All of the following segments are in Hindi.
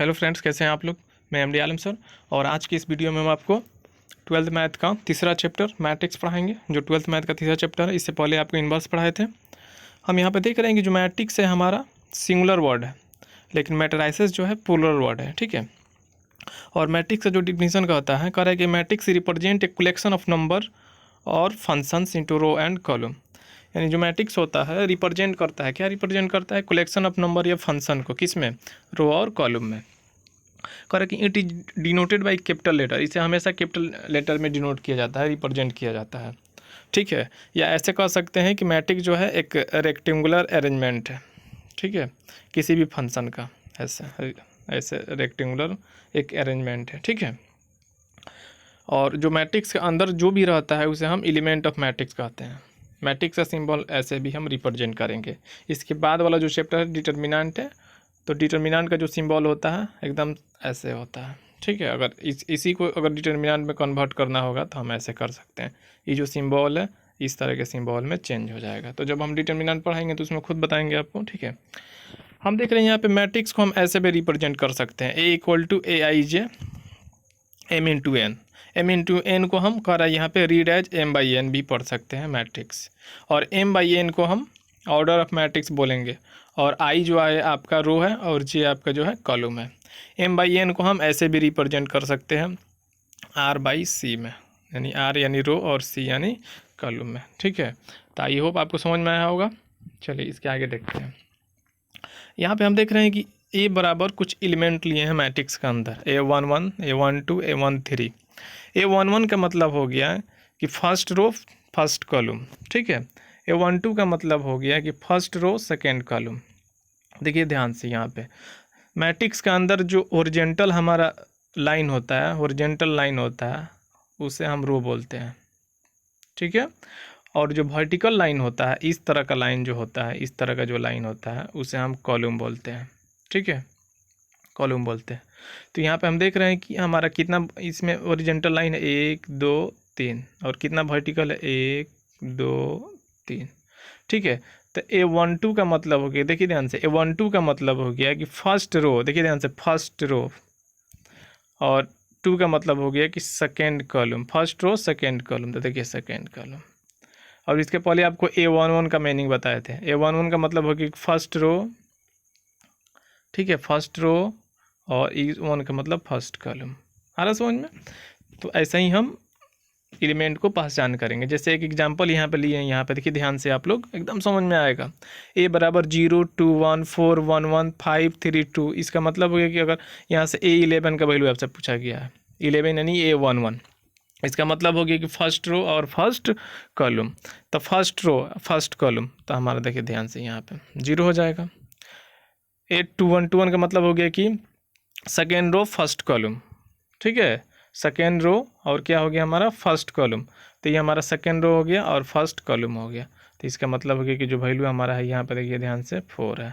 हेलो फ्रेंड्स, कैसे हैं आप लोग। मैं एमडी आलम सर, और आज की इस वीडियो में हम आपको 12th मैथ का तीसरा चैप्टर मैट्रिक्स पढ़ाएंगे। जो 12th मैथ का तीसरा चैप्टर है, इससे पहले आपको इनवर्स पढ़ाए थे। हम यहाँ पे देख रहे हैं कि जो मैट्रिक्स है हमारा सिंगुलर वर्ड है, लेकिन मैट्राइसिस जो है प्लूरल वर्ड है, ठीक है। और मैट्रिक्स का जो डिफिनीशन का होता है, कह रहा है कि matrix represent a collection of number और functions into row and column. यानी जो मैट्रिक्स होता है रिप्रेजेंट करता है, क्या रिप्रेजेंट करता है? कलेक्शन ऑफ नंबर या फंक्शन को, किस में? रो और कॉलम में। कह रहा है कि it is denoted by capital letter, इसे हमेशा कैपिटल लेटर में डिनोट किया जाता है, रिप्रेजेंट किया जाता है, ठीक है। या ऐसे कह सकते हैं कि मैट्रिक्स जो है एक रेक्टेंगुलर अरेंजमेंट है, ठीक है, किसी भी फंक्शन का ऐसे ऐसे रेक्टेंगुलर एक अरेंजमेंट है, ठीक है। और जो मैट्रिक्स के अंदर जो भी रहता है उसे हम एलिमेंट ऑफ मैट्रिक्स कहते हैं। मैट्रिक्स का सिंबल ऐसे भी हम रिप्रेजेंट करेंगे। इसके बाद वाला जो चैप्टर है डिटर्मिनेंट है, तो डिटर्मिनेंट का जो सिंबल होता है एकदम ऐसे होता है, ठीक है। अगर इसी को अगर डिटर्मिनेंट में कन्वर्ट करना होगा तो हम ऐसे कर सकते हैं। ये जो सिंबल है इस तरह के सिंबल में चेंज हो जाएगा। तो जब हम डिटर्मिनेंट पढ़ाएंगे तो उसमें खुद बताएंगे आपको, ठीक है। हम देख रहे हैं यहाँ पे मैट्रिक्स को हम ऐसे भी रिप्रेजेंट कर सकते हैं। A equal to A I J M into N. M into N को हम कह रहा है यहाँ पे read as M by N भी पढ़ सकते हैं मैट्रिक्स। और एम बाई एन को हम ऑर्डर ऑफ मैट्रिक्स बोलेंगे। और आई जो है आपका रो है और जे आपका जो है कॉलम है। एम बाई एन को हम ऐसे भी रिप्रेजेंट कर सकते हैं आर बाई सी में, यानी आर यानी रो और सी यानी कॉलम में, ठीक है। तो आई होप आपको समझ में आया होगा। चलिए इसके आगे देखते हैं। यहाँ पे हम देख रहे हैं कि ए बराबर कुछ एलिमेंट लिए हैं मैट्रिक्स का अंदर, A11, A12, A13। A11 का मतलब हो गया कि फर्स्ट रो फर्स्ट कॉलम, ठीक है। A12 का मतलब हो गया कि फर्स्ट रो सेकेंड कॉलम। देखिए ध्यान से, यहाँ पे मैट्रिक्स के अंदर जो ओरिजेंटल हमारा लाइन होता है, ओरिजेंटल लाइन होता है उसे हम रो बोलते हैं, ठीक है। और जो वर्टिकल लाइन होता है, इस तरह का लाइन जो होता है, इस तरह का जो लाइन होता है उसे हम कॉलम बोलते हैं, ठीक है, कॉलम बोलते हैं। तो यहाँ पे हम देख रहे हैं कि हमारा कितना इसमें ओरिजेंटल लाइन है, 1 2 3, और कितना वर्टिकल है, 1 2 3, ठीक है। तो A12 का मतलब हो गया, देखिए ध्यान से, A12 का मतलब हो गया कि फर्स्ट रो, देखिए ध्यान से, फर्स्ट रो। और 2 का मतलब हो गया कि second column, first row second column, तो देखिए सेकेंड कॉलम। और इसके पहले आपको A11 का मीनिंग बताए थे। A11 का मतलब हो गया फर्स्ट रो, ठीक है, फर्स्ट रो, और E1 का मतलब फर्स्ट कॉलम। आ रहा समझ में? तो ऐसा ही हम एलिमेंट को पहचान करेंगे। जैसे एक एग्जांपल यहाँ पे लिए हैं, यहाँ पे देखिए ध्यान से, आप लोग एकदम समझ में आएगा। A बराबर 0 2 1 4 1 1 5 3 2। इसका मतलब हो गया कि अगर यहाँ से A11 का वैल्यू आपसे पूछा गया है, 11 यानी A11, इसका मतलब हो गया कि फर्स्ट रो और फर्स्ट कॉलम। तो फर्स्ट रो फर्स्ट कॉलम, तो हमारा देखिए ध्यान से यहाँ पे 0 हो जाएगा। 82121 का मतलब हो गया कि सेकेंड रो फर्स्ट कॉलम, ठीक है, सेकेंड रो और क्या हो गया हमारा फर्स्ट कॉलम। तो ये हमारा सेकेंड रो हो गया और फर्स्ट कॉलम हो गया। तो इसका मतलब हो गया कि जो वैल्यू हमारा है यहाँ पर देखिए ध्यान से 4 है,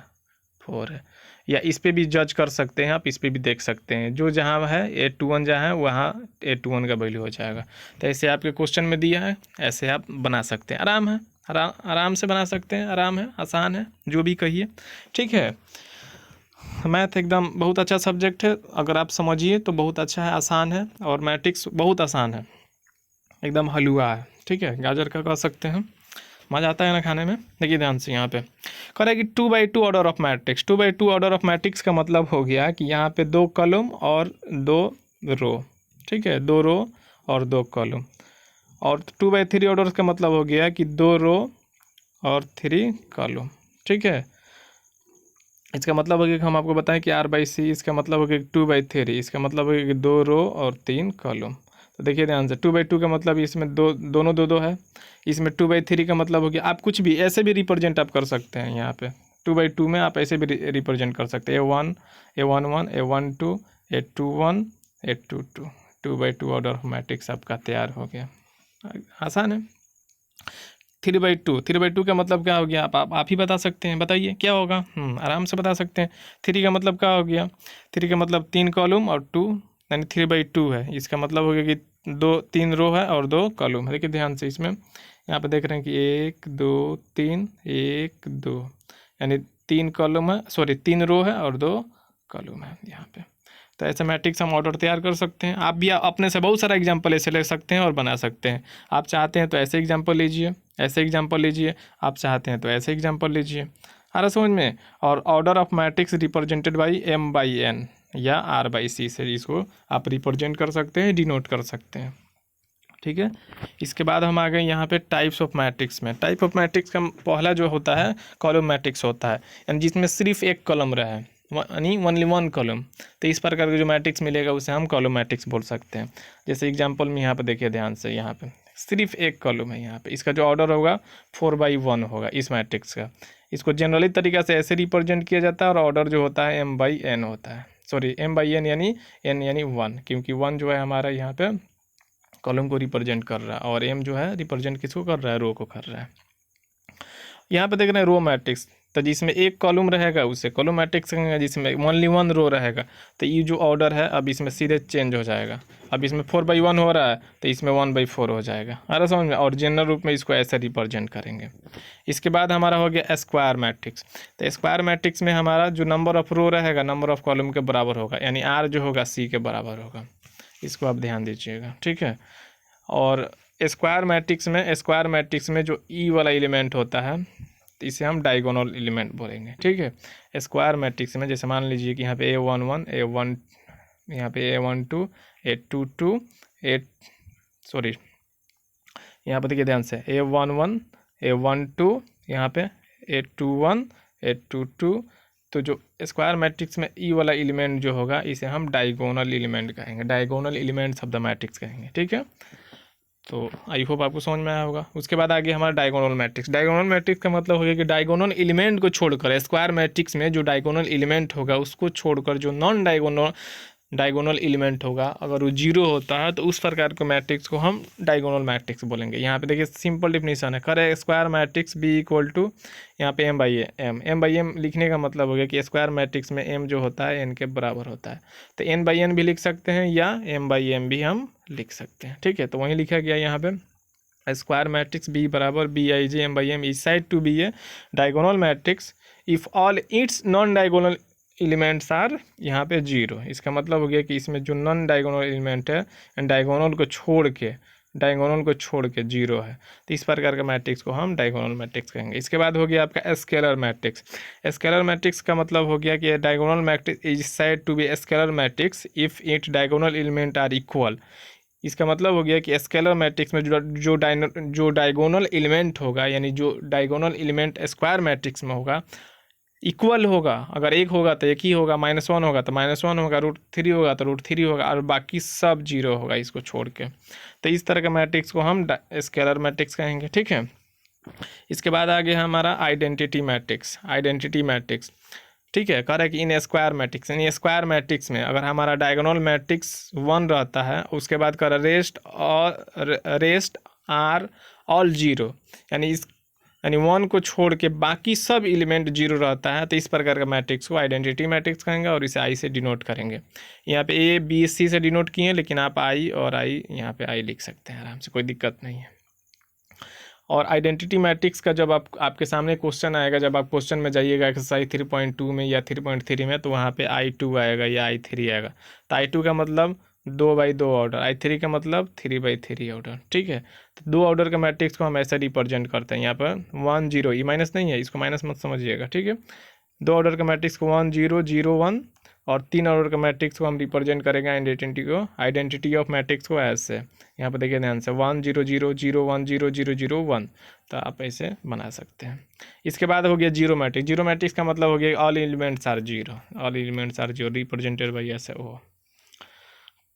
4 है। या इस पे भी जज कर सकते हैं आप, इस पे भी देख सकते हैं, जो जहाँ है 821 जहाँ है वहाँ 821 का वैल्यू हो जाएगा। तो ऐसे आपके क्वेश्चन में दिया है, ऐसे आप बना सकते हैं। आराम है, आराम से बना सकते हैं, आराम है, आसान है, जो भी कहिए, ठीक है। मैथ एकदम बहुत अच्छा सब्जेक्ट है, अगर आप समझिए तो बहुत अच्छा है, आसान है। और मैट्रिक्स बहुत आसान है, एकदम हलवा है, ठीक है, गाजर का कह सकते हैं। मज़ा आता है ना खाने में। देखिए ध्यान से, यहाँ पे कह रहा है कि 2/2 order of matrix. 2/2 order of matrix का मतलब हो गया कि यहाँ पे 2 कॉलम और 2 रो, ठीक है, 2 रो और 2 कॉलम। और 2/3 ऑर्डर का मतलब हो गया कि 2 रो और 3 कॉलम, ठीक है। इसका मतलब हो गया कि हम आपको बताएं कि R/C, इसका मतलब हो गया 2/3, इसका मतलब हो गया कि 2 रो और 3 कॉलम। तो देखिए ध्यान से, 2/2 का मतलब इसमें दोनों 2 है। इसमें 2/3 का मतलब हो गया, आप कुछ भी ऐसे भी रिप्रेजेंट आप कर सकते हैं। यहाँ पे 2/2 में आप ऐसे भी रिप्रेजेंट कर सकते हैं, A1 A11 A12 A21 A22। 2/2 order of matrix आपका तैयार हो गया। आसान है। 3/2 का मतलब क्या हो गया, आप ही बता सकते हैं, बताइए क्या होगा। आराम से बता सकते हैं। 3 का मतलब क्या हो गया, 3 का मतलब 3 कॉलम और 2 यानी 3/2 है। इसका मतलब हो गया कि 3 रो है और 2 कॉलम है। देखिए ध्यान से, इसमें यहाँ पे देख रहे हैं कि 1 2 3 1 2 यानी 3 कॉलम है, सॉरी 3 रो है और 2 कॉलम है यहाँ पे। तो ऐसे मैट्रिक्स हम ऑर्डर तैयार कर सकते हैं। आप भी अपने से बहुत सारा एग्जांपल ऐसे ले सकते हैं और बना सकते हैं। आप चाहते हैं तो ऐसे एग्जांपल लीजिए, ऐसे एग्जांपल लीजिए, आप चाहते हैं तो ऐसे एग्जांपल लीजिए। आ रहा समझ में। और order of matrix represented by M/N या R/C से इसको आप रिप्रेजेंट कर सकते हैं, डिनोट कर सकते हैं। ठीक है। इसके बाद हम आ गए यहाँ पे टाइप्स ऑफ मैट्रिक्स में। टाइप ऑफ मैट्रिक्स का पहला जो होता है कॉलम मैट्रिक्स होता है, यानी जिसमें सिर्फ एक कॉलम रहा है, यानी ओनली वन कॉलम। तो इस प्रकार का जो मैट्रिक्स मिलेगा उसे हम कॉलम मैट्रिक्स बोल सकते हैं। जैसे एग्जांपल में यहाँ पे देखिए ध्यान से, यहाँ पे सिर्फ एक कॉलम है, यहाँ पे इसका जो ऑर्डर होगा 4/1 होगा इस मैट्रिक्स का। इसको जनरली तरीका से ऐसे रिप्रेजेंट किया जाता है और ऑर्डर जो होता है M/N होता है। सॉरी, M/N यानी N यानी 1, क्योंकि 1 जो है हमारा यहाँ पे कॉलम को रिप्रेजेंट कर रहा है और M जो है रिप्रेजेंट किसको कर रहा है, रो को कर रहा है। यहाँ पे देख रहे हैं रो मैट्रिक्स, तो जिसमें एक कॉलम रहेगा उसे कॉलम मैट्रिक्स कहेंगे, जिसमें ओनली वन रो रहेगा। तो ये जो ऑर्डर है अब इसमें सीधे चेंज हो जाएगा। अब इसमें 4/1 हो रहा है तो इसमें 1/4 हो जाएगा। अरे समझ में। और जनरल रूप में इसको ऐसे रिप्रेजेंट करेंगे। इसके बाद हमारा हो गया स्क्वायर मैट्रिक्स। तो स्क्वायर मैट्रिक्स में हमारा जो नंबर ऑफ रो रहेगा नंबर ऑफ कॉलम के बराबर होगा, यानी R जो होगा C के बराबर होगा। इसको आप ध्यान दीजिएगा, ठीक है। और स्क्वायर मैट्रिक्स में जो E वाला एलिमेंट होता है तो इसे हम डायगोनल एलिमेंट बोलेंगे, ठीक है। स्क्वायर मैट्रिक्स में जैसे मान लीजिए कि यहाँ पे A11 A1, यहाँ पे A12 A22 सॉरी, यहाँ पे देखिए ध्यान से A11 A12, यहाँ पे A21 A22। तो जो स्क्वायर मैट्रिक्स में ई वाला एलिमेंट जो होगा इसे हम डायगोनल एलिमेंट कहेंगे, diagonal elements of the matrix कहेंगे, ठीक है। तो आई होप आपको समझ में आया होगा। उसके बाद आगे हमारा डायगोनल मैट्रिक्स। डायगोनल मैट्रिक्स का मतलब हो गया कि डायगोनल एलिमेंट को छोड़कर, स्क्वायर मैट्रिक्स में जो डायगोनल एलिमेंट होगा उसको छोड़कर जो नॉन डायगोनल एलिमेंट होगा, अगर वो 0 होता है तो उस प्रकार के मैट्रिक्स को हम डायगोनल मैट्रिक्स बोलेंगे। यहाँ पे देखिए सिंपल डिफिनीशन है, करे square matrix B equal to यहाँ पे M/M लिखने का मतलब हो गया कि स्क्वायर मैट्रिक्स में M जो होता है N के बराबर होता है। तो N/N भी लिख सकते हैं या M/M भी हम लिख सकते हैं, ठीक है। तो वहीं लिखा गया यहाँ पे स्क्वायर मैट्रिक्स B बराबर Bij M/M is said to be a diagonal matrix if all its non diagonal elements are यहाँ पे 0। इसका मतलब हो गया कि इसमें जो नॉन डायगोनल एलिमेंट है डायगोनल को छोड़ के 0 है, तो इस प्रकार का मैट्रिक्स को हम डायगोनल मैट्रिक्स कहेंगे। इसके बाद हो गया आपका स्केलर मैट्रिक्स। स्केलर मैट्रिक्स का मतलब हो गया कि diagonal matrix is said to be scalar matrix if it diagonal element are equal. इसका मतलब हो गया कि स्केलर मैट्रिक्स में जो डायगोनल एलिमेंट होगा, यानी जो डायगोनल एलिमेंट स्क्वायर मैट्रिक्स में होगा इक्वल होगा। अगर 1 होगा तो 1 ही होगा, -1 होगा तो -1 होगा, √3 होगा तो √3 होगा, और बाकी सब 0 होगा इसको छोड़ के। तो इस तरह के मैट्रिक्स को हम स्केलर मैट्रिक्स कहेंगे, ठीक है। इसके बाद आगे हमारा आइडेंटिटी मैट्रिक्स, ठीक है। कह रहा है कि इन स्क्वायर मैट्रिक्स, यानी स्क्वायर मैट्रिक्स में अगर हमारा डायगोनल मैट्रिक्स 1 रहता है, उसके बाद कह रहा रेस्ट आर ऑल 0, यानी 1 को छोड़ के बाकी सब एलिमेंट 0 रहता है, तो इस प्रकार का मैट्रिक्स को आइडेंटिटी मैट्रिक्स कहेंगे और इसे I से डिनोट करेंगे। यहाँ पे A B C से डिनोट किए, लेकिन आप I और I यहाँ पे I लिख सकते हैं आराम से, कोई दिक्कत नहीं है। और आइडेंटिटी मैट्रिक्स का जब आपके सामने क्वेश्चन आएगा, जब आप क्वेश्चन में जाइएगा एक्सरसाइज 3.2 में या 3.3 में, तो वहाँ पे I2 आएगा या I3 आएगा। तो I2 का मतलब 2/2 ऑर्डर, I3 का मतलब 3/3 ऑर्डर, ठीक है। तो 2 ऑर्डर का मैट्रिक्स को हम ऐसे रिप्रेजेंट करते हैं। यहाँ पर 1 0, ये माइनस नहीं है, इसको माइनस मत समझिएगा, ठीक है। 2 ऑर्डर का मैट्रिक्स को 1 0 0 1, और 3 ऑर्डर का मैट्रिक्स को हम रिप्रेजेंट करेंगे आइडेंटिटी ऑफ मैट्रिक्स को ऐसे। यहाँ पर देखिए ध्यान से 1 0 0 0 1 0 0 0 1, तो आप ऐसे बना सकते हैं। इसके बाद हो गया जीरो मैट्रिक्स का मतलब हो गया all elements are 0 represented by ऐसे ओ।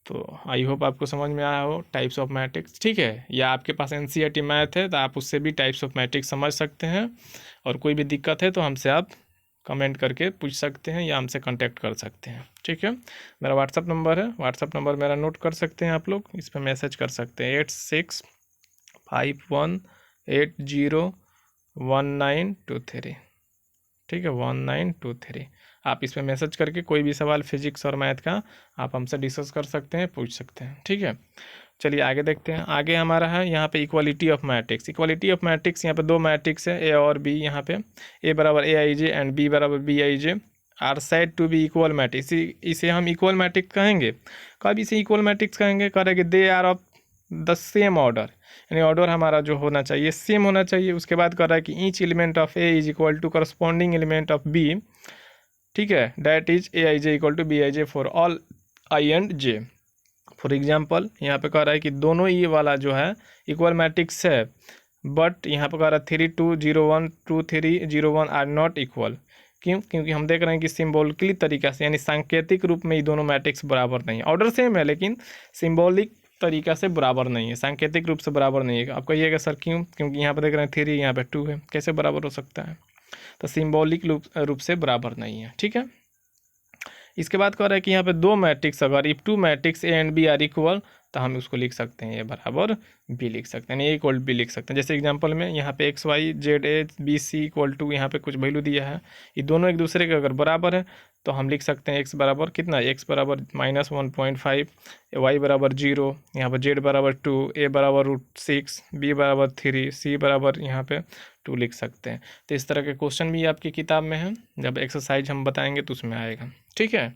तो आई होप आपको समझ में आया हो टाइप्स ऑफ मैट्रिक्स, ठीक है। या आपके पास NCERT मैथ है तो आप उससे भी टाइप्स ऑफ मैट्रिक्स समझ सकते हैं, और कोई भी दिक्कत है तो हमसे आप कमेंट करके पूछ सकते हैं या हमसे कांटेक्ट कर सकते हैं, ठीक है। मेरा व्हाट्सअप नंबर है, व्हाट्सअप नंबर मेरा नोट कर सकते हैं आप लोग, इस पर मैसेज कर सकते हैं 8651801923, ठीक है, 1923। आप इस पर मैसेज करके कोई भी सवाल फिजिक्स और मैथ का आप हमसे डिस्कस कर सकते हैं, पूछ सकते हैं, ठीक है। चलिए आगे देखते हैं। आगे हमारा है यहाँ पे इक्वालिटी ऑफ मैट्रिक्स। यहाँ पे 2 मैट्रिक्स है A और B। यहाँ पे A बराबर AIJ एंड B बराबर BIJ। Are said to be equal matrix, इसे हम इक्वल मैट्रिक्स कहेंगे। कब इसे इक्वल मैट्रिक्स कहेंगे? कह रहे कि they are of the same order, यानी ऑर्डर हमारा जो होना चाहिए सेम होना चाहिए। उसके बाद कह रहा है कि each element of A is equal to corresponding element of B, ठीक है, that is A I J equal to B I J for all I and J. For example यहाँ पे कह रहा है कि दोनों ये वाला जो है इक्वल मैट्रिक्स है, बट यहाँ पे कह रहा है 3 2 0 1 2 3 0 1 आर नॉट इक्वल। क्यों? क्योंकि हम देख रहे हैं कि सिम्बॉलिकली तरीका से, यानी सांकेतिक रूप में ये दोनों मैट्रिक्स बराबर नहीं है। ऑर्डर सेम है लेकिन सिम्बॉलिक तरीका से बराबर नहीं है, सांकेतिक रूप से बराबर नहीं है। आप कहिएगा सर क्यों? क्योंकि यहाँ पे देख रहे हैं 3, यहाँ पे 2 है, कैसे बराबर हो सकता है? तो सिम्बॉलिक रूप से बराबर नहीं है, ठीक है। इसके बाद कह रहा है कि यहाँ पे दो मैट्रिक्स, अगर if two matrix A and B are equal, तो हम उसको लिख सकते हैं ए बराबर बी लिख सकते हैं, यानी ए इक्वल बी लिख सकते हैं। जैसे एग्जांपल में यहाँ पे X Y Z A B C equal to, यहाँ पे कुछ वैल्यू दिया है, ये दोनों एक दूसरे के अगर बराबर है तो हम लिख सकते हैं एक्स बराबर कितना, एक्स बराबर -1.5, वाई बराबर 0, यहाँ पर जेड बराबर 2, ए बराबर √6, बी बराबर 3, सी बराबर यहाँ पे 2 लिख सकते हैं। तो इस तरह के क्वेश्चन भी आपकी किताब में है, जब एक्सरसाइज हम बताएंगे तो उसमें आएगा, ठीक है।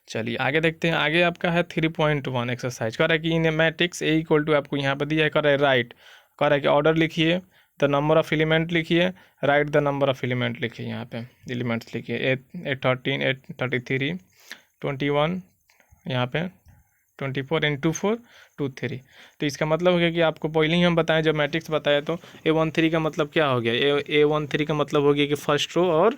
चलिए आगे देखते हैं। आगे आपका है 3.1 एक्सरसाइज। कह रहा है कि इन मैट्रिक्स ए इक्वल टू, आपको यहाँ पर दिया है, कह रहा है राइट, कह रहा है कि ऑर्डर लिखिए, द नंबर ऑफ एलिमेंट लिखिए, right the number of element लिखिए, यहाँ पे एलिमेंट्स लिखिए, 13 33 21, यहाँ पे 24 × 4 23। तो इसका मतलब हो गया कि आपको पहले ही हम बताएं, जब मैट्रिक्स बताया तो A13 का मतलब क्या हो गया? A13 का मतलब हो गया कि फर्स्ट रो और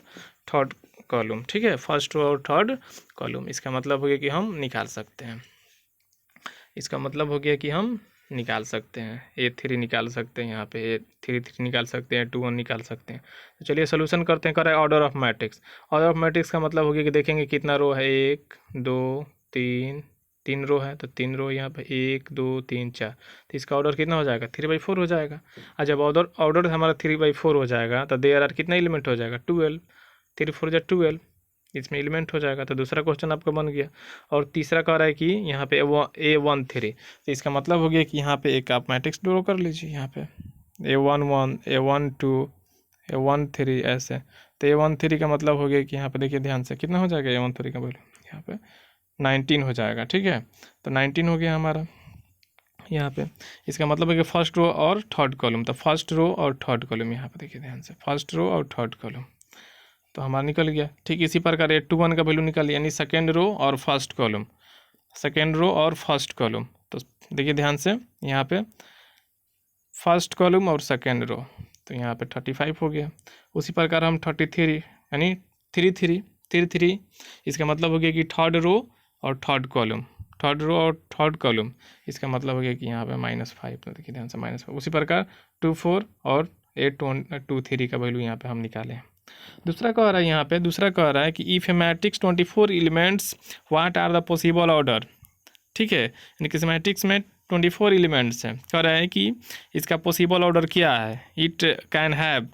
थर्ड कॉलम, ठीक है, फर्स्ट रो और थर्ड कॉलम। इसका मतलब हो गया कि हम निकाल सकते हैं, इसका मतलब हो गया कि हम निकाल सकते हैं, A3 निकाल सकते हैं, यहाँ पे A3 निकाल सकते हैं, 2 1 निकाल सकते हैं। तो चलिए सोल्यूशन करते हैं। कर रहा है order of matrix. Order of matrix का मतलब हो गया कि देखेंगे कितना रो है, 1 2 3 रो है, तो 3 रो यहाँ पे 1 2 3 4, तो इसका ऑर्डर कितना हो जाएगा? 3/4 हो जाएगा। और जब ऑर्डर हमारा 3/4 हो जाएगा तो देयर आर कितना एलिमेंट हो जाएगा? 12, 3 4 जा 12, इसमें एलिमेंट हो जाएगा। तो दूसरा क्वेश्चन आपका बन गया। और तीसरा कह रहा है कि यहाँ पे A13, तो इसका मतलब हो गया कि यहाँ पे एक आप मैट्रिक्स ड्रॉ कर लीजिए, यहाँ पे A11 A12 A13 ऐसे। तो A13 का मतलब हो गया कि यहाँ पे देखिए ध्यान से कितना हो जाएगा A13 का वैल्यू, यहाँ पे 19 हो जाएगा, ठीक है। तो 19 हो गया हमारा यहाँ पे। इसका मतलब है कि फर्स्ट रो और थर्ड कॉलम, तो फर्स्ट रो और थर्ड कॉलम, यहाँ पे देखिए ध्यान से, फर्स्ट रो और थर्ड कॉलम तो हमारा निकल गया। ठीक इसी प्रकार 821 का वैल्यू निकाल, यानी सेकेंड रो और फर्स्ट कॉलम, सेकेंड रो और फर्स्ट कॉलम। तो देखिए ध्यान से यहाँ पे फर्स्ट कॉलम और सेकेंड रो, तो यहाँ पे 35 हो गया। उसी प्रकार हम 33 यानी 3 इसका मतलब हो गया कि थर्ड रो और थर्ड कॉलम, थर्ड रो और थर्ड कॉलम, इसका मतलब हो गया कि यहाँ पे -5, तो देखिए ध्यान से -5। उसी प्रकार 24 और 823 का वैल्यू यहाँ पे हम निकालें। दूसरा कह रहा है यहाँ पे, दूसरा कह रहा है कि if a matrix 24 elements what are the possible order, ठीक है, यानी कि मैट्रिक्स में 24 एलिमेंट्स हैं। कह रहा है कि इसका पॉसिबल ऑर्डर क्या है? It can have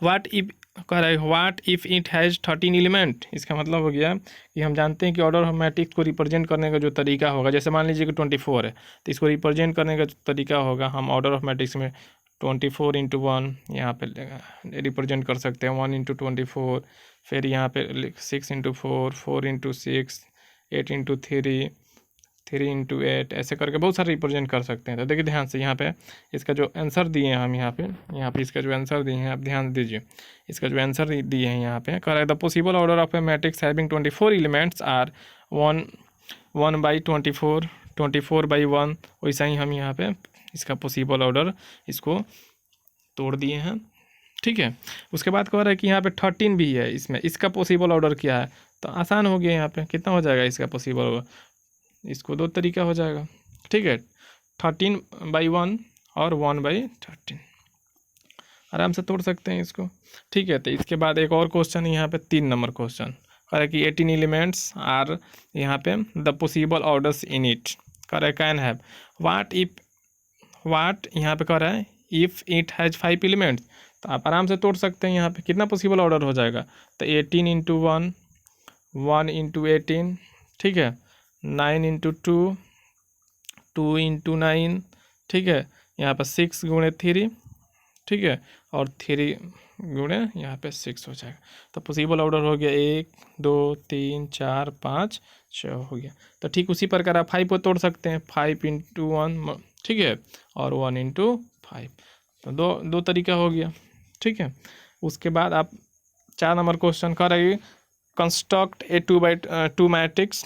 what if, कह रहा है what if it has 13 element. इसका मतलब हो गया कि हम जानते हैं कि ऑर्डर ऑफ मैट्रिक्स को रिप्रेजेंट करने का जो तरीका होगा, जैसे मान लीजिए कि 24 है, तो इसको रिप्रेजेंट करने का जो तरीका होगा, हम ऑर्डर ऑफ मैट्रिक्स में 24 × 1 यहाँ पे रिप्रेजेंट कर सकते हैं, 1 × 24, फिर यहाँ पे 6 × 4, 4 × 6, 8 × 3, 3 × 8, ऐसे करके बहुत सारे रिप्रेजेंट कर सकते हैं। तो देखिए ध्यान से यहाँ पे इसका जो आंसर दिए हैं हम यहाँ पे इसका जो आंसर दिए हैं, आप ध्यान दीजिए, इसका जो आंसर दिए हैं यहाँ पे, कह रहा है the possible order of a matrix having 24 elements are 1/24, 24/1। वैसा ही हम यहाँ पे इसका पॉसिबल ऑर्डर इसको तोड़ दिए हैं, ठीक है। उसके बाद कह रहा है कि यहाँ पे 13 भी है, इसमें इसका पॉसिबल ऑर्डर क्या है? तो आसान हो गया, यहाँ पे कितना हो जाएगा इसका पॉसिबल ऑर्डर? इसको दो तरीका हो जाएगा, ठीक है, 13/1 और 1/13, आराम से तोड़ सकते हैं इसको, ठीक है। तो इसके बाद एक और क्वेश्चन है यहाँ पे 3 नंबर क्वेश्चन, कह रहा है कि 18 एलिमेंट्स आर यहाँ पे the possible orders in it, कह रहा है can have what if, what यहाँ पे कह रहा है इफ़ इट हैज़ 5 एलिमेंट्स। तो आप आराम से तोड़ सकते हैं, यहाँ पे कितना पॉसिबल ऑर्डर हो जाएगा? तो 18 × 1, 1 × 18, ठीक है, 9 × 2, 2 × 9, ठीक है, यहाँ पर 6 × 3, ठीक है, और 3 गुणे यहाँ पे 6 हो जाएगा। तो पॉसिबल ऑर्डर हो गया 1 2 3 4 5 6 हो गया। तो ठीक उसी प्रकार आप 5 को तोड़ सकते हैं, 5 इंटू 1, ठीक है, और 1 इंटू 5, तो दो तरीका हो गया, ठीक है। उसके बाद आप 4 नंबर क्वेश्चन करेंगे, construct a 2x2 matrix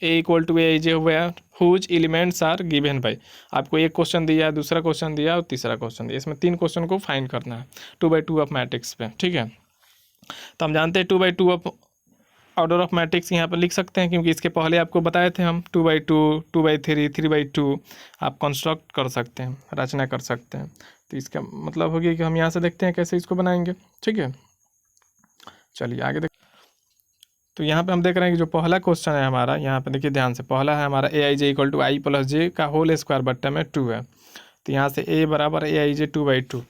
A equal to A J where whose elements are given by. आपको एक क्वेश्चन दिया है, दूसरा क्वेश्चन दिया और तीसरा क्वेश्चन दिया, इसमें 3 क्वेश्चन को फाइंड करना है 2x2 ऑफ मैट्रिक्स पे, ठीक है। तो हम जानते हैं 2x2 of order of matrix यहाँ पर लिख सकते हैं, क्योंकि इसके पहले आपको बताए थे हम 2x2 2x3 3x2 आप कंस्ट्रक्ट कर सकते हैं, रचना कर सकते हैं। तो इसका मतलब हो गया कि हम यहाँ से देखते हैं कैसे इसको बनाएंगे, ठीक है। चलिए आगे देख। तो यहाँ पे हम देख रहे हैं कि जो पहला क्वेश्चन है हमारा, यहाँ पे देखिए ध्यान से, पहला है हमारा ए I J equal to I plus जे का होल स्क्वायर बट्टा में 2 है। तो यहाँ से ए बराबर ए आई जे 2/2। तो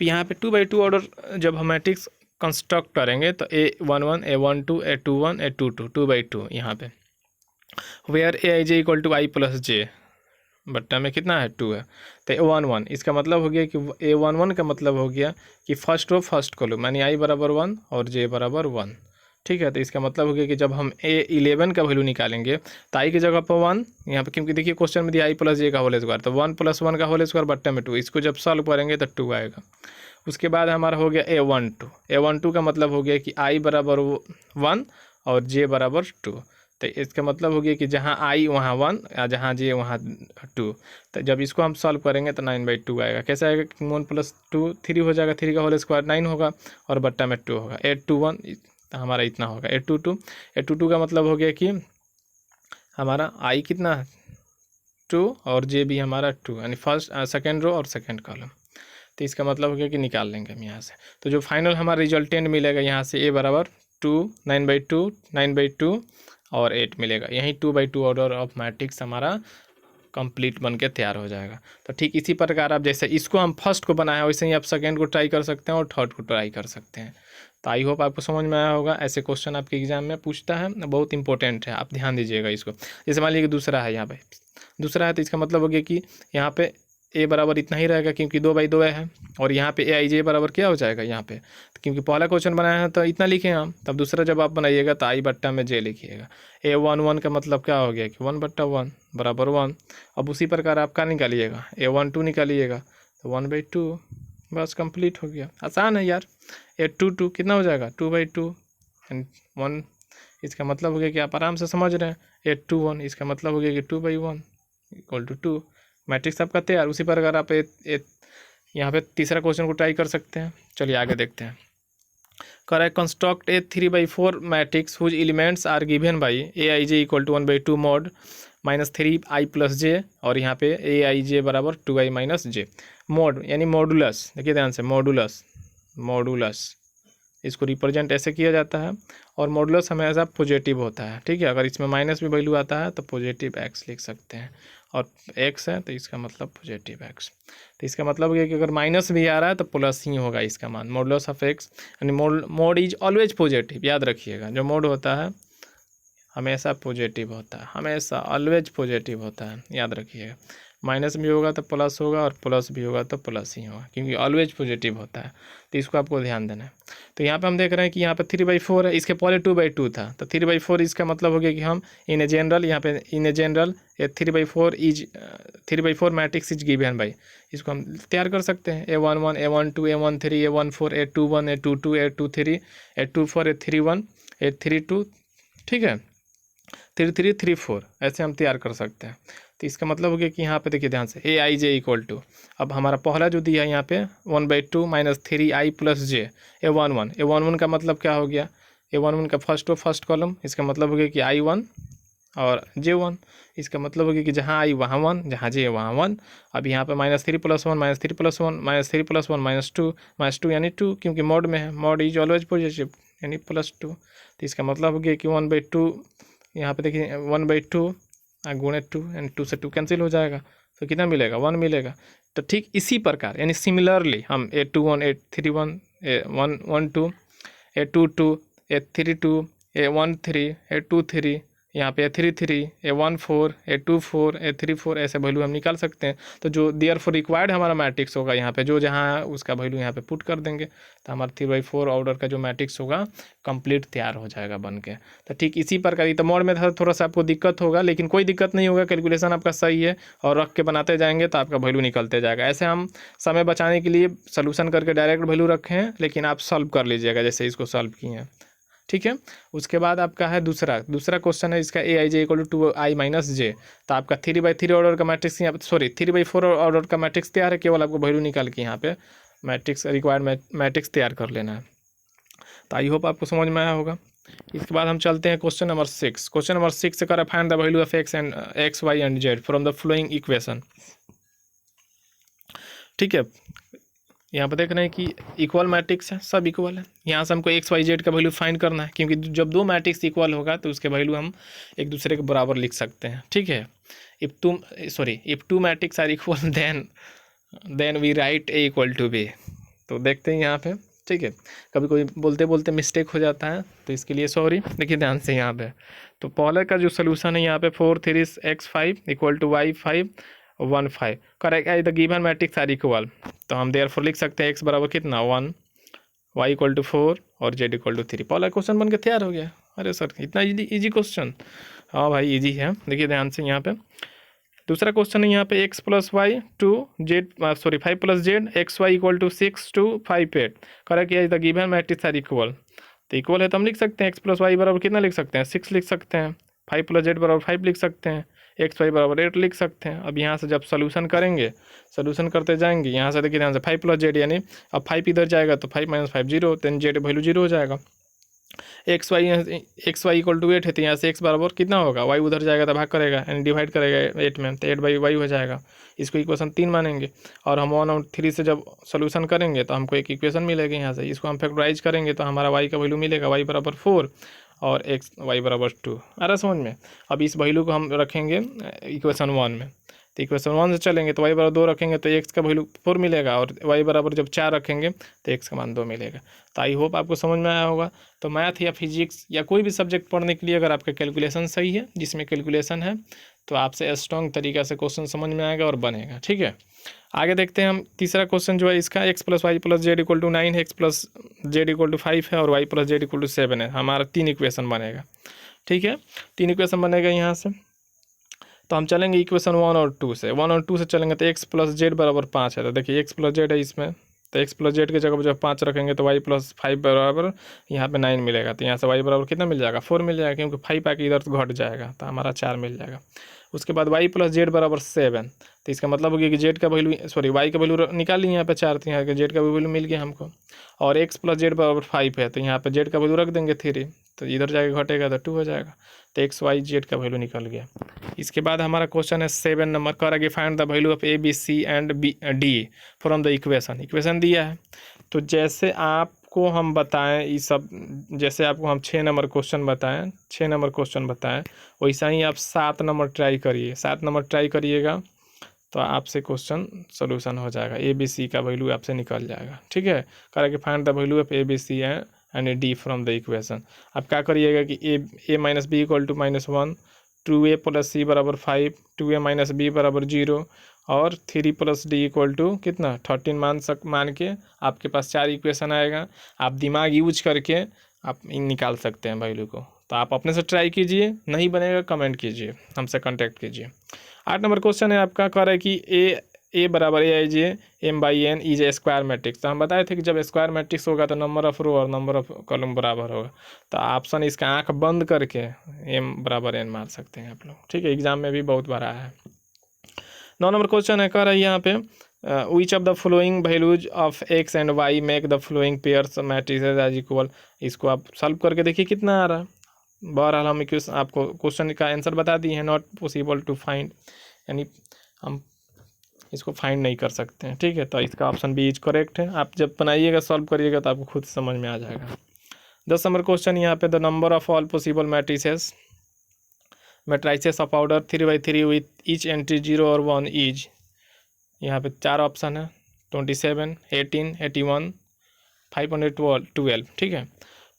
यहाँ पे 2/2 ऑर्डर जब हम मैट्रिक्स कंस्ट्रक्ट करेंगे तो A11 A12 A21 A22 2/2 यहाँ पे, where A I J equal to I plus J बट्टा में कितना है 2 है। तो A11 इसका मतलब हो गया कि A11 का मतलब हो गया कि फर्स्ट रो फर्स्ट कॉलम, यानी आई बराबर 1 और जे बराबर 1, ठीक है। तो इसका मतलब हो गया कि जब हम A11 का वैल्यू निकालेंगे तो आई की जगह पर 1 यहाँ पे, क्योंकि देखिए क्वेश्चन में दिया आई प्लस जे का होल स्क्वायर, तो 1 + 1 का होल स्क्वायर बट्टा में 2, इसको जब सॉल्व करेंगे तो 2 आएगा। उसके बाद हमारा हो गया A12 का मतलब हो गया कि आई बराबर 1 और जे बराबर 2। तो इसका मतलब हो गया कि जहाँ आई वहाँ 1 या जहाँ जे वहाँ 2। तो जब इसको हम सॉल्व करेंगे तो 9/2 आएगा। कैसे आएगा कि 1 + 2 3 हो जाएगा, 3 का होल स्क्वायर 9 होगा और बट्टा में 2 होगा। 821 तो हमारा इतना होगा। 822 का मतलब हो गया कि हमारा आई कितना 2 और जे भी हमारा 2, यानी फर्स्ट सेकेंड रो और सेकेंड कॉलम। तो इसका मतलब हो गया कि निकाल लेंगे हम यहाँ से। तो जो फाइनल हमारा रिजल्टेंट मिलेगा यहाँ से ए बराबर 2 9/2 और 8 मिलेगा। यही 2/2 ऑर्डर ऑफ मैट्रिक्स हमारा कंप्लीट बन के तैयार हो जाएगा। तो ठीक इसी प्रकार आप जैसे इसको हम फर्स्ट को बनाए वैसे ही आप सेकेंड को ट्राई कर सकते हैं और थर्ड को ट्राई कर सकते हैं। तो आई होप आपको समझ में आया होगा। ऐसे क्वेश्चन आपके एग्जाम में पूछता है, बहुत इंपॉर्टेंट है, आप ध्यान दीजिएगा इसको। जैसे मान लीजिए दूसरा है, यहाँ पे दूसरा है तो इसका मतलब हो गया कि यहाँ पे ए बराबर इतना ही रहेगा, क्योंकि 2/2 है, और यहाँ पे ए आई जे बराबर क्या हो जाएगा यहाँ पे, तो क्योंकि पहला क्वेश्चन बनाया है तो इतना लिखे हम, तब दूसरा जब आप बनाइएगा तो आई बट्टा में जे लिखिएगा। A11 का मतलब क्या हो गया कि 1/1 बराबर 1। अब उसी प्रकार आप क्या निकालिएगा, A12 निकालिएगा तो 1/2, बस कंप्लीट हो गया। आसान है यार। A22 कितना हो जाएगा 2/2 एंड 1, इसका मतलब हो गया कि आप आराम से समझ रहे हैं। A21 इसका मतलब हो गया कि 2/1 = 2। मैट्रिक्स आपका तैयार। उसी प्रकार आप यहाँ पे तीसरा क्वेश्चन को ट्राई कर सकते हैं। चलिए आगे देखते हैं। Correct construct a 3/4 matrix whose elements are given by A I J equal to 1/2 mod -3i + j, और यहाँ पे ए आई जे बराबर 2i - j। मोड यानी मॉडुलस, देखिए ध्यान से, मॉडुलस इसको रिप्रेजेंट ऐसे किया जाता है, और मॉडुलस हमेशा पॉजिटिव होता है, ठीक है। अगर इसमें माइनस भी वैल्यू आता है तो पॉजिटिव x लिख सकते हैं, और x है तो इसका मतलब पॉजिटिव x। तो इसका मतलब ये कि अगर माइनस भी आ रहा है तो प्लस ही होगा इसका मान। मॉडुलस ऑफ x यानी मोड इज ऑलवेज पॉजिटिव, याद रखिएगा। जो मोड होता है हमेशा पॉजिटिव होता है, हमेशा ऑलवेज पॉजिटिव होता है, याद रखिएगा। माइनस भी होगा तो प्लस होगा, और प्लस भी होगा तो प्लस ही होगा, क्योंकि ऑलवेज पॉजिटिव होता है। तो इसको आपको ध्यान देना है। तो यहाँ पे हम देख रहे हैं कि यहाँ पे 3/4 है, इसके पहले 2/2 था, तो 3/4 इसका मतलब हो गया कि हम इन ए जनरल, यहाँ पे in a general 3/4 matrix is given by, इसको हम तैयार कर सकते हैं। A11 A12 A13 A14 A21 A22 A23 A24 A31 A32, ठीक है, 33 34, ऐसे हम तैयार कर सकते हैं। तो इसका मतलब हो गया कि यहाँ पे देखिए ध्यान से, ए आई जे इक्वल टू, अब हमारा पहला जो दिया है यहाँ पे 1/2 -3i + j A11 का मतलब क्या हो गया, A11 का फर्स्ट कॉलम, इसका मतलब हो गया कि I1 और J1। इसका मतलब हो गया कि जहाँ आई वहाँ 1, जहाँ जे वहाँ 1। अब यहाँ पे -3 + 1 -3 + 1 -3 + 1 -2 यानी 2, क्योंकि मोड में है, मोड इज ऑलवेज पॉजिटिव यानी +2। तो इसका मतलब हो गया कि 1/2, यहाँ पे देखिए 1/2 गुणे 2 यानी 2 से 2 कैंसिल हो जाएगा, तो कितना मिलेगा 1 मिलेगा। तो ठीक इसी प्रकार यानी सिमिलरली हम A21 A31 A12 A22 A32 A13 A23 यहाँ पे A33, A14, A24, A34 ऐसे वैल्यू हम निकाल सकते हैं। तो जो देयरफॉर रिक्वायर्ड हमारा मैट्रिक्स होगा यहाँ पे जो जहाँ उसका वैल्यू यहाँ पे पुट कर देंगे तो हमारा 3/4 ऑर्डर का जो मैट्रिक्स होगा कंप्लीट तैयार हो जाएगा बन के। तो ठीक इसी प्रकार तो मोड में थोड़ा सा आपको दिक्कत होगा, लेकिन कोई दिक्कत नहीं होगा, कैलकुलेशन आपका सही है और रख के बनाते जाएंगे तो आपका वैल्यू निकलते जाएगा। ऐसे हम समय बचाने के लिए सोल्यूशन करके डायरेक्ट वैल्यू रखे हैं, लेकिन आप सॉल्व कर लीजिएगा जैसे इसको सॉल्व किए हैं, ठीक है। उसके बाद आपका है दूसरा क्वेश्चन है इसका AI j = 2i-j। तो आपका 3/3 ऑर्डर का मैट्रिक्स यहाँ 3/4 ऑर्डर का मैट्रिक्स तैयार है, केवल आपको वैल्यू निकाल के यहाँ पे मैट्रिक्स रिक्वायर्ड मैट्रिक्स तैयार कर लेना है। तो आई होप आपको समझ में आया होगा। इसके बाद हम चलते हैं क्वेश्चन नंबर 6। क्वेश्चन नंबर 6 से कर find the value of x, y and z from the flowing equation. ठीक है, यहाँ पर देख रहे हैं कि इक्वल मैट्रिक्स है, सब इक्वल है। यहाँ से हमको x, y, z का वैल्यू फाइंड करना है, क्योंकि जब दो मैट्रिक्स इक्वल होगा तो उसके वैल्यू हम एक दूसरे के बराबर लिख सकते हैं। ठीक है, if two matrix are equal then we write A = B। तो देखते हैं यहाँ पे, ठीक है, कभी कोई बोलते बोलते मिस्टेक हो जाता है तो इसके लिए सॉरी। देखिए ध्यान से यहाँ पे, तो पहले का जो सोल्यूशन है यहाँ पे 4 3 x5 = y5 1 5 correct. The given matrix are equal, तो हम देयरफॉर लिख सकते हैं x बराबर कितना 1, y = 4 और z = 3। पहला क्वेश्चन बन के तैयार हो गया। अरे सर इतना इजी क्वेश्चन, हाँ भाई इजी है। देखिए ध्यान से यहाँ पे दूसरा क्वेश्चन है यहाँ पे x + y 5 + z xy = 6 2 5 8 correct. The given matrix are equal, तो इक्वल है तो हम लिख सकते हैं x + y बराबर कितना लिख सकते हैं 6 लिख सकते हैं, 5 + z बराबर 5 लिख सकते हैं, xy बराबर 8 लिख सकते हैं। अब यहाँ से जब सोल्यूशन करेंगे, सोल्यूशन करते जाएंगे, यहाँ से देखिए ध्यान से 5 + z यानी अब 5 इधर जाएगा तो 5 - 5 0, देन z वैल्यू 0 हो जाएगा। xy = 8 है तो यहाँ से x बराबर कितना होगा, y उधर जाएगा तो भाग करेगा यानी डिवाइड करेगा 8 में, तो 8/y हो जाएगा। इसको इक्वेशन 3 मानेंगे और हम 1 और 3 से जब सोल्यूशन करेंगे तो हमको एक इक्वेशन मिलेगी यहाँ से। इसको हम फैक्टराइज करेंगे तो हमारा y का वैल्यू मिलेगा y बराबर 4 और y बराबर 2। आ रहा समझ में। अब इस वैल्यू को हम रखेंगे इक्वेशन 1 में, तो इक्वेशन 1 से चलेंगे तो y बराबर 2 रखेंगे तो x का वैल्यू 4 मिलेगा और y बराबर जब 4 रखेंगे तो x का मान 2 मिलेगा। तो आई होप आपको समझ में आया होगा। तो मैथ या फिजिक्स या कोई भी सब्जेक्ट पढ़ने के लिए अगर आपका कैलकुलेशन सही है, जिसमें कैलकुलेशन है, तो आपसे स्ट्रॉन्ग तरीका से क्वेश्चन समझ में आएगा और बनेगा। ठीक है, आगे देखते हैं हम। तीसरा क्वेश्चन जो है इसका x + y + z = 9 है, x + z = 5 है और y + z = 7 है। हमारा 3 इक्वेशन बनेगा। ठीक है, 3 इक्वेशन बनेगा यहाँ से। तो हम चलेंगे इक्वेशन 1 और 2 से। 1 और 2 से चलेंगे तो x + z बराबर 5 है। तो देखिए x + z है इसमें, तो x + z की जगह पर जब 5 रखेंगे तो y + 5 बराबर यहाँ पे 9 मिलेगा। तो यहाँ से y बराबर कितना मिल जाएगा 4 मिल जाएगा, क्योंकि 5 आके इधर घट जाएगा तो हमारा 4 मिल जाएगा। उसके बाद y + z बराबर 7, तो इसका मतलब हो गया कि z का वैल्यू y का वैल्यू निकाल ली यहाँ पे 4, तो यहाँ के z का वैल्यू मिल गया हमको। और x + z बराबर 5 है तो यहाँ पे z का वैल्यू रख देंगे 3, तो इधर जाके घटेगा तो 2 हो जाएगा। तो x y z का वैल्यू निकल गया। इसके बाद हमारा क्वेश्चन है 7 नंबर का, आगे find the value of a b c and d from the equation दिया है। तो जैसे आपको हम बताएं ये सब, जैसे आपको हम 6 नंबर क्वेश्चन बताएं वैसा ही आप 7 नंबर ट्राई करिए। 7 नंबर ट्राई करिएगा तो आपसे क्वेश्चन सोल्यूशन हो जाएगा, ए बी सी का वैल्यू आपसे निकल जाएगा। ठीक है, करेंगे find the value of A B C and D from the equation. आप क्या करिएगा कि a - b = -1, 2a + c बराबर 5, 2a - b बराबर 0 और 3 + d = कितना 13 मान के आपके पास 4 इक्वेशन आएगा। आप दिमाग यूज करके आप निकाल सकते हैं वैल्यू को। तो आप अपने से ट्राई कीजिए, नहीं बनेगा कमेंट कीजिए, हमसे कांटेक्ट कीजिए। 8 नंबर क्वेश्चन है आपका, कह रहा है कि a बराबर aij m/n is a square matrix. तो हम बताए थे कि जब स्क्वायर मैट्रिक्स होगा तो नंबर ऑफ रो और नंबर ऑफ कॉलम बराबर होगा। तो ऑप्शन इसका आंख बंद करके m बराबर n मार सकते हैं आप लोग। ठीक है, एग्जाम में भी बहुत बार आया है। 9 नंबर क्वेश्चन है, कह रहा है यहाँ पे which of the following values of x and y make the following pairs matrices as equal. इसको आप सॉल्व करके देखिए कितना आ रहा है। बहरहाल हम आपको क्वेश्चन का आंसर बता दिए हैं, नॉट पॉसिबल टू फाइंड, यानी हम इसको फाइंड नहीं कर सकते हैं। ठीक है, तो इसका ऑप्शन बी इज करेक्ट है। आप जब बनाइएगा सॉल्व करिएगा तो आपको खुद समझ में आ जाएगा। 10 नंबर क्वेश्चन यहाँ पे, the number of all possible matrices of order 3/3 with each entry 0 और 1 इज। यहाँ पे 4 ऑप्शन है, 27, 18, 81, 512। ठीक है,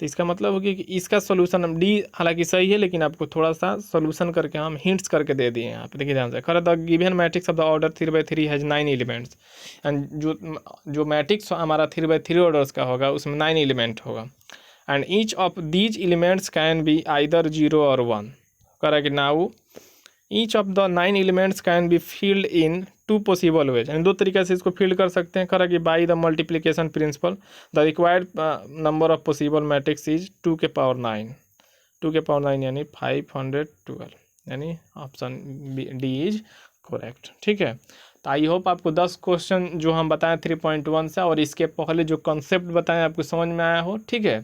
तो इसका मतलब हो गया कि इसका सोल्यूशन हम डी हालांकि सही है, लेकिन आपको थोड़ा सा सोल्यूशन करके हम हिंट्स करके दे दिए हैं यहाँ पे। देखिए ध्यान से, कर the given matrix of the order 3/3 has 9 elements. And जो मैट्रिक्स हमारा 3/3 ऑर्डर्स का होगा उसमें 9 एलिमेंट होगा। And each of these elements can be either 0 और 1। Correct. Now each of the 9 elements can be filled in 2 possible ways. यानी 2 तरीके से इसको फील्ड कर सकते हैं। Correct. By the multiplication principle the required number of possible matrix is 2 के पावर 9। 2 के पावर 9 यानी 512, यानी ऑप्शन डी इज करेक्ट। ठीक है। तो आई होप आपको 10 क्वेश्चन जो हम बताएं 3.1 से और इसके पहले जो कॉन्सेप्ट बताएं आपको समझ में आया हो। ठीक है।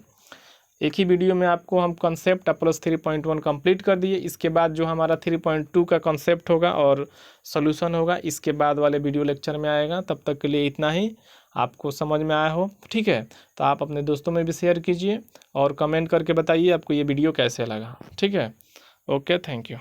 एक ही वीडियो में आपको हम कॉन्सेप्ट प्लस 3.1 कंप्लीट कर दिए। इसके बाद जो हमारा 3.2 का कॉन्सेप्ट होगा और सॉल्यूशन होगा, इसके बाद वाले वीडियो लेक्चर में आएगा। तब तक के लिए इतना ही, आपको समझ में आया हो। ठीक है। तो आप अपने दोस्तों में भी शेयर कीजिए और कमेंट करके बताइए आपको ये वीडियो कैसे लगा। ठीक है। Okay, thank you.